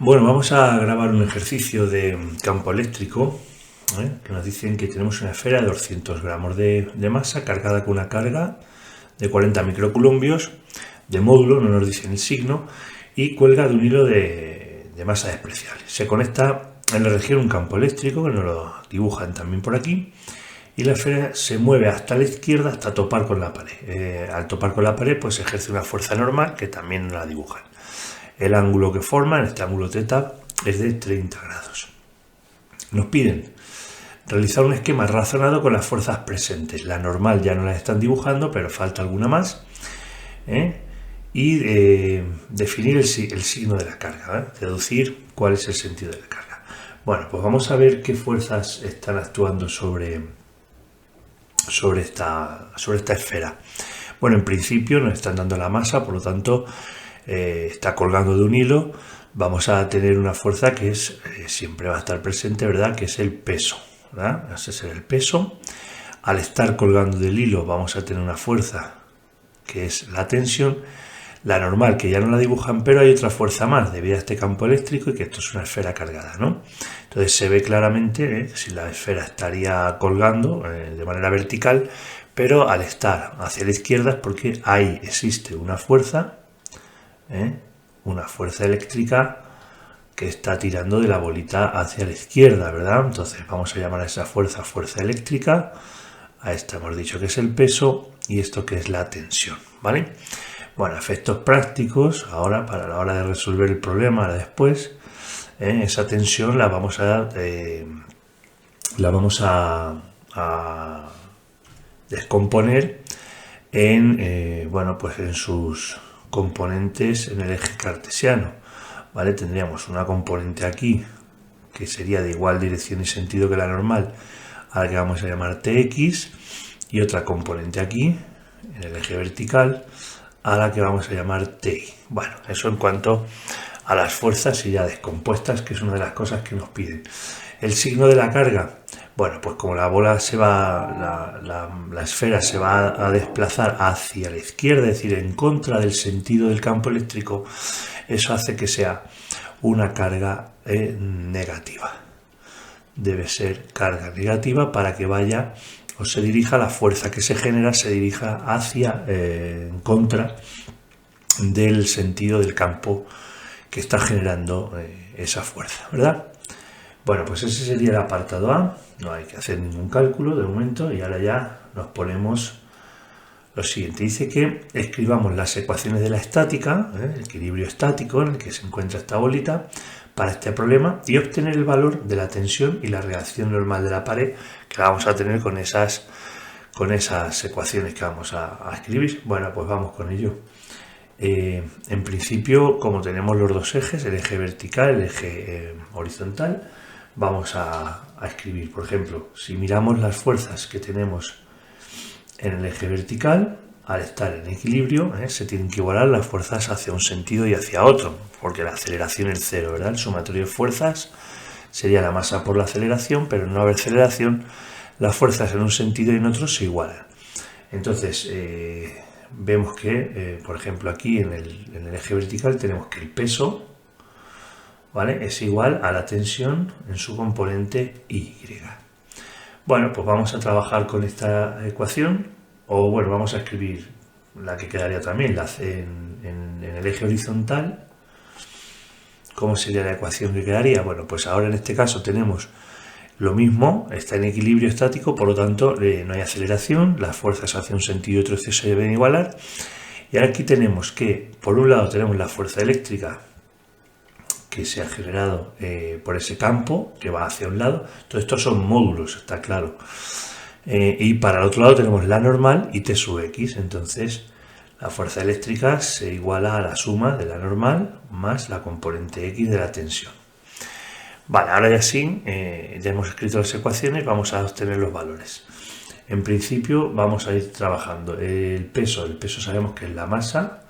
Bueno, vamos a grabar un ejercicio de campo eléctrico, que nos dicen que tenemos una esfera de 200 gramos de masa cargada con una carga de 40 microcoulombios de módulo, no nos dicen el signo, y cuelga de un hilo de masa despreciable. Se conecta en la región un campo eléctrico, que nos lo dibujan también por aquí, y la esfera se mueve hasta la izquierda hasta topar con la pared. Al topar con la pared, pues ejerce una fuerza normal que también la dibujan. El ángulo que forma, en este ángulo θ, es de 30 grados. Nos piden realizar un esquema razonado con las fuerzas presentes. La normal ya no la están dibujando, pero falta alguna más. Y definir el signo de la carga, deducir cuál es el sentido de la carga. Bueno, pues vamos a ver qué fuerzas están actuando sobre esta esfera. Bueno, en principio nos están dando la masa, por lo tanto está colgando de un hilo. Vamos a tener una fuerza que es siempre va a estar presente, ¿verdad? Que es el peso, ¿verdad? Ese es el peso. Al estar colgando del hilo vamos a tener una fuerza que es la tensión. La normal, que ya no la dibujan, pero hay otra fuerza más debido a este campo eléctrico y que esto es una esfera cargada, ¿no? Entonces se ve claramente si la esfera estaría colgando de manera vertical, pero al estar hacia la izquierda es porque ahí existe una fuerza eléctrica que está tirando de la bolita hacia la izquierda, ¿verdad? Entonces vamos a llamar a esa fuerza eléctrica. A esta hemos dicho que es el peso y esto que es la tensión, ¿vale? Bueno, efectos prácticos, ahora para la hora de resolver el problema, ahora después, esa tensión la vamos a descomponer en, pues en sus componentes en el eje cartesiano, ¿vale? Tendríamos una componente aquí que sería de igual dirección y sentido que la normal, a la que vamos a llamar Tx, y otra componente aquí en el eje vertical, a la que vamos a llamar Ti. Bueno, eso en cuanto a las fuerzas y ya descompuestas, que es una de las cosas que nos piden. El signo de la carga, bueno, pues como la bola se va, la esfera se va a desplazar hacia la izquierda, es decir, en contra del sentido del campo eléctrico, eso hace que sea una carga negativa. Debe ser carga negativa para que vaya o se dirija, la fuerza que se genera se dirija hacia, en contra del sentido del campo que está generando esa fuerza, ¿verdad? Bueno, pues ese sería el apartado A. No hay que hacer ningún cálculo de momento y ahora ya nos ponemos lo siguiente. Dice que escribamos las ecuaciones de la estática, el equilibrio estático en el que se encuentra esta bolita, para este problema y obtener el valor de la tensión y la reacción normal de la pared que la vamos a tener con esas ecuaciones que vamos a escribir. Bueno, pues vamos con ello. En principio, como tenemos los dos ejes, el eje vertical, el eje horizontal, vamos a escribir, por ejemplo, si miramos las fuerzas que tenemos en el eje vertical, al estar en equilibrio, se tienen que igualar las fuerzas hacia un sentido y hacia otro, porque la aceleración es cero, ¿verdad? El sumatorio de fuerzas sería la masa por la aceleración, pero al no haber aceleración, las fuerzas en un sentido y en otro se igualan. Entonces, vemos que, por ejemplo, aquí en el eje vertical tenemos que el peso, ¿vale?, es igual a la tensión en su componente Y. Bueno, pues vamos a trabajar con esta ecuación. O bueno, vamos a escribir la que quedaría también, en el eje horizontal. ¿Cómo sería la ecuación que quedaría? Bueno, pues ahora en este caso tenemos lo mismo, está en equilibrio estático, por lo tanto no hay aceleración, las fuerzas hacia un sentido y otro se deben igualar. Y ahora aquí tenemos que, por un lado tenemos la fuerza eléctrica que se ha generado por ese campo, que va hacia un lado. Todo esto son módulos, está claro. Y para el otro lado tenemos la normal y T sub X, entonces la fuerza eléctrica se iguala a la suma de la normal más la componente X de la tensión. Vale, ahora ya sí, ya hemos escrito las ecuaciones, vamos a obtener los valores. En principio vamos a ir trabajando el peso sabemos que es la masa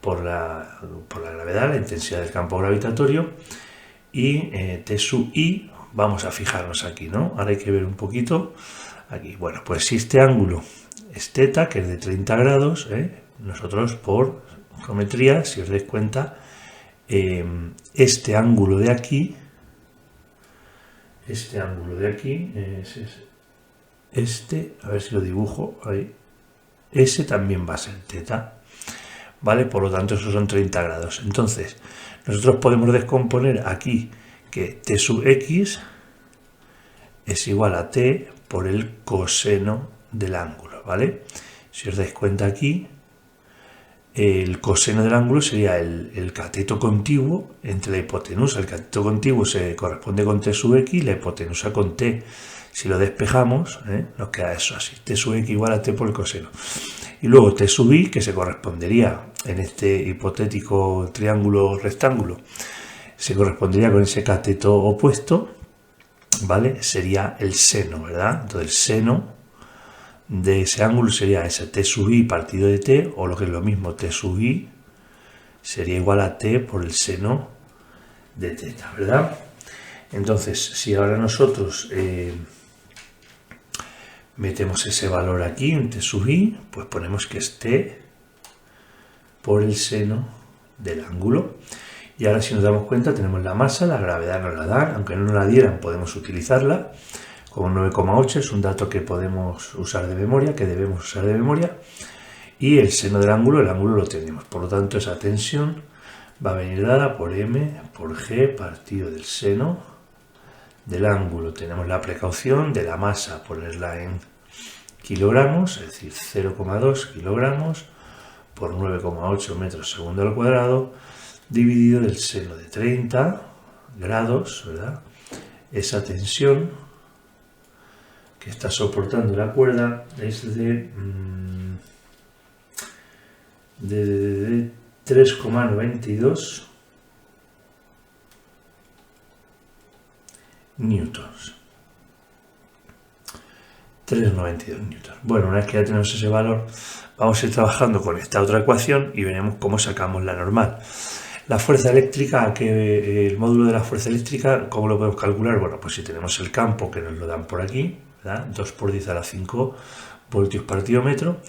por la gravedad, la intensidad del campo gravitatorio, y T sub I, vamos a fijarnos aquí, ¿no? Ahora hay que ver un poquito. Aquí, bueno, pues si este ángulo es θ, que es de 30 grados, nosotros por geometría, si os dais cuenta, este ángulo de aquí, a ver si lo dibujo ahí, ese también va a ser teta, ¿vale? Por lo tanto, esos son 30 grados. Entonces, nosotros podemos descomponer aquí que t sub x es igual a t por el coseno del ángulo, ¿vale? Si os dais cuenta aquí, el coseno del ángulo sería el cateto contiguo entre la hipotenusa. El cateto contiguo se corresponde con t sub x y la hipotenusa con t. Si lo despejamos, nos queda eso así, t sub x igual a t por el coseno. Y luego t sub i, que se correspondería en este hipotético triángulo rectángulo, se correspondería con ese cateto opuesto, ¿vale? Sería el seno, ¿verdad? Entonces el seno de ese ángulo sería ese t sub i partido de t, o lo que es lo mismo, t sub i sería igual a t por el seno de teta, ¿verdad? Entonces, si ahora nosotros metemos ese valor aquí en t sub i, pues ponemos que es t por el seno del ángulo. Y ahora, si nos damos cuenta, tenemos la masa, la gravedad nos la dan, aunque no nos la dieran, podemos utilizarla. Como 9,8 es un dato que podemos usar de memoria, que debemos usar de memoria. Y el seno del ángulo, el ángulo lo tenemos. Por lo tanto, esa tensión va a venir dada por m por g partido del seno del ángulo. Tenemos la precaución de la masa, ponerla en kilogramos, es decir, 0,2 kilogramos por 9,8 metros segundo al cuadrado, dividido del seno de 30 grados, ¿verdad? Esa tensión que está soportando la cuerda es de 3,92 newtons. 3,92 newtons. Bueno, una vez que ya tenemos ese valor, vamos a ir trabajando con esta otra ecuación y veremos cómo sacamos la normal. La fuerza eléctrica, el módulo de la fuerza eléctrica, ¿cómo lo podemos calcular? Bueno, pues si tenemos el campo, que nos lo dan por aquí, ¿verdad? 2 por 10 a la 5 voltios partido metro,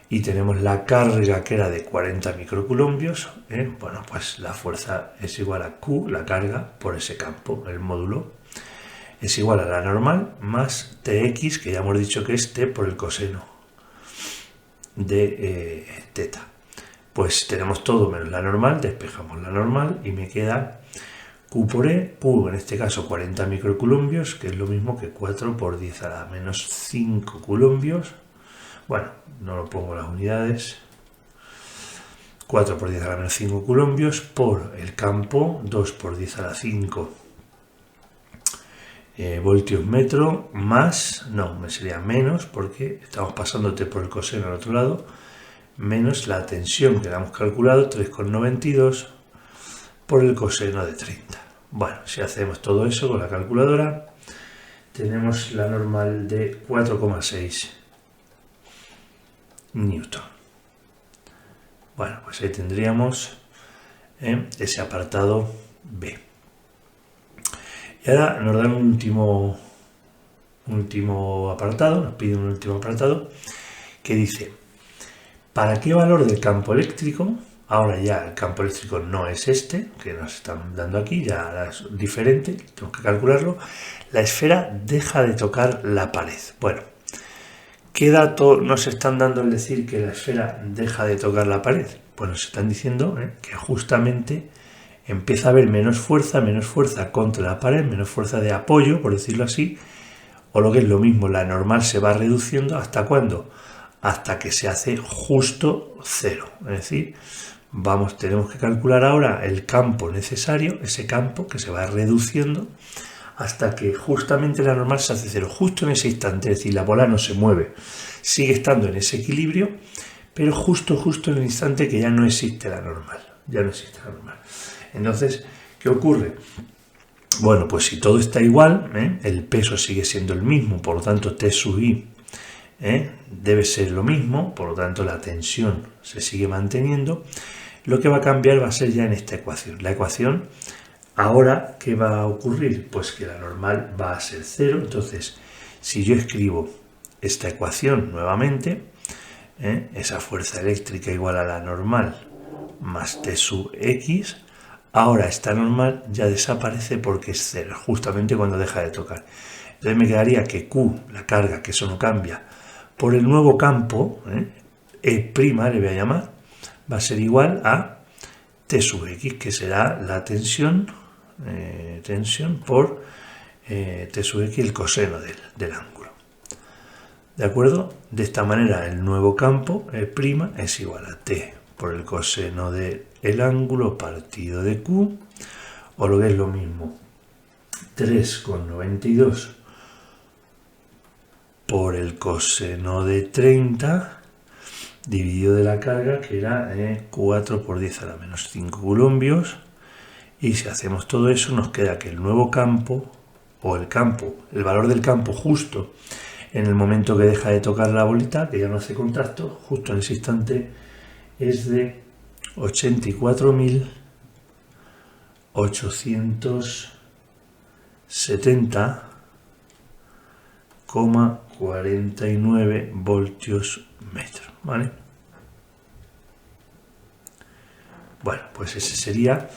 y tenemos la carga que era de 40 microcoulombios, bueno, pues la fuerza es igual a Q, la carga, por ese campo, el módulo, es igual a la normal más Tx, que ya hemos dicho que es T por el coseno de teta. Pues tenemos todo menos la normal, despejamos la normal y me queda Q por E, Q en este caso 40 microcoulombios, que es lo mismo que 4 por 10 a la menos 5 coulombios. Bueno, no lo pongo las unidades. 4 por 10 a la menos 5 coulombios por el campo, 2 por 10 a la 5 voltios metro, más, no, me sería menos, porque estamos pasando T por el coseno al otro lado, menos la tensión que le hemos calculado, 3,92 por el coseno de 30. Bueno, si hacemos todo eso con la calculadora, tenemos la normal de 4,6 newton. Bueno, pues ahí tendríamos ese apartado B. Y ahora nos dan un último apartado, nos piden un último apartado que dice: ¿para qué valor del campo eléctrico? Ahora ya el campo eléctrico no es este, que nos están dando aquí, ya es diferente, tenemos que calcularlo. La esfera deja de tocar la pared. Bueno, ¿qué dato nos están dando al decir que la esfera deja de tocar la pared? Pues nos están diciendo que justamente empieza a haber menos fuerza contra la pared, menos fuerza de apoyo, por decirlo así, o lo que es lo mismo, la normal se va reduciendo. ¿Hasta cuándo? Hasta que se hace justo cero. Es decir, tenemos que calcular ahora el campo necesario, ese campo que se va reduciendo hasta que justamente la normal se hace cero, justo en ese instante. Es decir, la bola no se mueve, sigue estando en ese equilibrio, pero justo en el instante que ya no existe la normal, Entonces, ¿qué ocurre? Bueno, pues si todo está igual, el peso sigue siendo el mismo, por lo tanto T sub i debe ser lo mismo, por lo tanto la tensión se sigue manteniendo. Lo que va a cambiar va a ser ya en esta ecuación. La ecuación, ahora, ¿qué va a ocurrir? Pues que la normal va a ser cero. Entonces, si yo escribo esta ecuación nuevamente, esa fuerza eléctrica igual a la normal más T sub x, Ahora esta normal ya desaparece porque es 0, justamente cuando deja de tocar. Entonces me quedaría que Q, la carga, que eso no cambia, por el nuevo campo, E' le voy a llamar, va a ser igual a T sub X, que será la tensión, por T sub X, el coseno del ángulo. ¿De acuerdo? De esta manera el nuevo campo, E' es igual a T por el coseno del ángulo partido de Q, o lo que es lo mismo, 3,92 por el coseno de 30 dividido de la carga, que era 4 por 10 a la menos 5 coulombios, y si hacemos todo eso nos queda que el nuevo campo, o el valor del campo justo en el momento que deja de tocar la bolita, que ya no hace contacto, justo en ese instante, es de 84.870,49 voltios metro, ¿vale? Bueno, pues ese sería,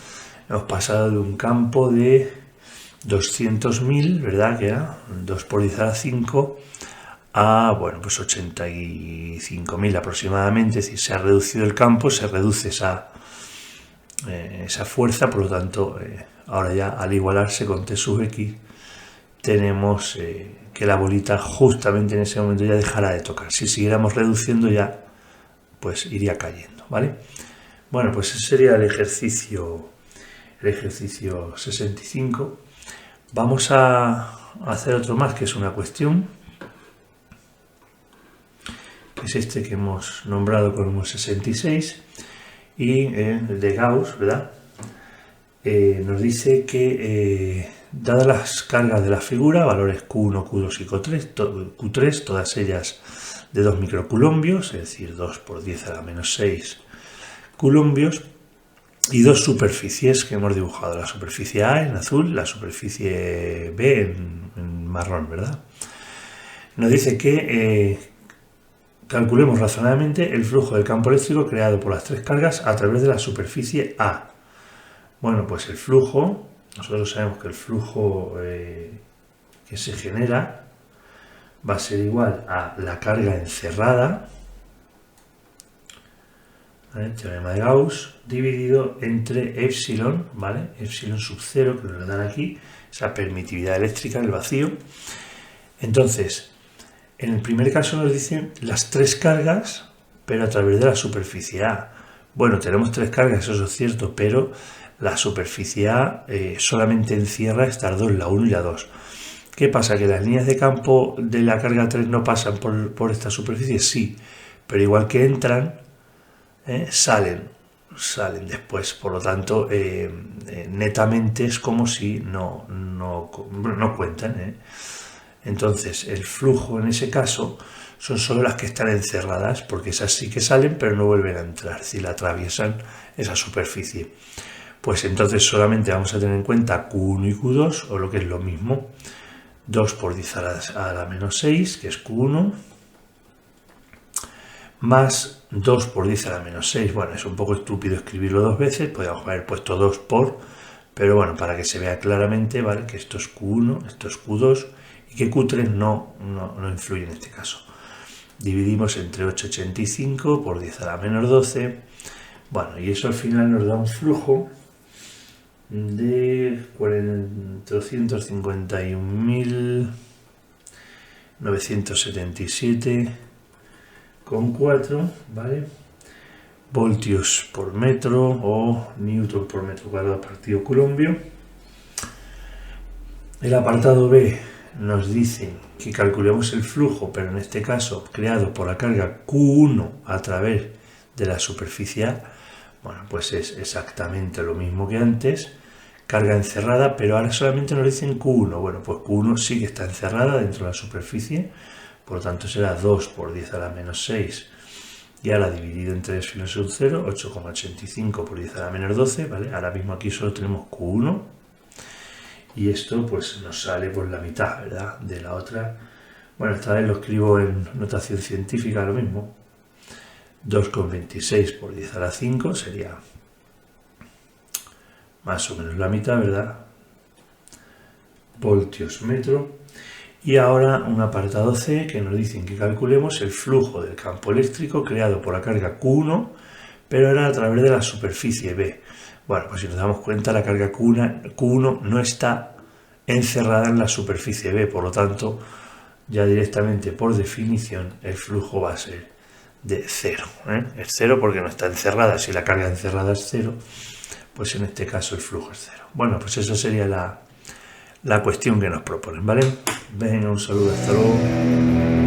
hemos pasado de un campo de 200.000, ¿verdad? Que era 2 por 10 a la 5, a, bueno, pues 85.000 aproximadamente. Es decir, se ha reducido el campo, se reduce esa fuerza, por lo tanto, ahora ya al igualarse con T sub X, tenemos que la bolita justamente en ese momento ya dejará de tocar. Si siguiéramos reduciendo ya, pues iría cayendo, ¿vale? Bueno, pues ese sería el ejercicio 65. Vamos a hacer otro más, que es una cuestión, que es este que hemos nombrado como 66, y de Gauss, ¿verdad? Nos dice que, dadas las cargas de la figura, valores Q1, Q2 y Q3, todas ellas de 2 microcoulombios, es decir, 2 por 10 a la menos 6 coulombios, y dos superficies que hemos dibujado, la superficie A en azul, la superficie B en marrón, ¿verdad? Nos dice que calculemos razonablemente el flujo del campo eléctrico creado por las tres cargas a través de la superficie A. Bueno, pues el flujo, nosotros sabemos que el flujo que se genera va a ser igual a la carga encerrada, ¿vale? Teorema de Gauss, dividido entre epsilon, ¿vale? Epsilon sub 0, que nos lo dan aquí, esa permitividad eléctrica en el vacío. Entonces, en el primer caso nos dicen las tres cargas, pero a través de la superficie A. Bueno, tenemos tres cargas, eso es cierto, pero la superficie A solamente encierra estas dos, la 1 y la 2. ¿Qué pasa? ¿Que las líneas de campo de la carga 3 no pasan por esta superficie? Sí, pero igual que entran, salen después. Por lo tanto, netamente es como si no cuentan. Entonces, el flujo en ese caso son solo las que están encerradas, porque esas sí que salen, pero no vuelven a entrar si la atraviesan esa superficie. Pues entonces solamente vamos a tener en cuenta Q1 y Q2, o lo que es lo mismo, 2 por 10 a la menos 6, que es Q1, más 2 por 10 a la menos 6. Bueno, es un poco estúpido escribirlo dos veces, podríamos haber puesto 2 por, pero bueno, para que se vea claramente, ¿vale? Que esto es Q1, esto es Q2, y que Q3 no influye en este caso. Dividimos entre 8,85 por 10 a la menos 12. Bueno, y eso al final nos da un flujo de 451.977,4, ¿vale? Voltios por metro o newton por metro cuadrado partido coulombio. El apartado B nos dice que calculemos el flujo, pero en este caso creado por la carga Q1 a través de la superficie A. Bueno, pues es exactamente lo mismo que antes, carga encerrada, pero ahora solamente nos dicen Q1. Bueno, pues Q1 sí que está encerrada dentro de la superficie, por lo tanto será 2 por 10 a la menos 6, y ahora dividido entre epsilon sub 0, 8,85 por 10 a la menos 12, ¿vale? Ahora mismo aquí solo tenemos Q1, y esto pues nos sale por la mitad, ¿verdad? De la otra. Bueno, esta vez lo escribo en notación científica, lo mismo. 2,26 por 10 a la 5 sería más o menos la mitad, ¿verdad? Voltios metro. Y ahora un apartado C que nos dicen que calculemos el flujo del campo eléctrico creado por la carga Q1, pero era a través de la superficie B. Bueno, pues si nos damos cuenta, la carga Q1 no está encerrada en la superficie B, por lo tanto, ya directamente por definición el flujo va a ser de 0. Es 0 porque no está encerrada. Si la carga encerrada es 0, pues en este caso el flujo es 0. Bueno, pues eso sería la cuestión que nos proponen, ¿vale? Venga, un saludo, hasta luego.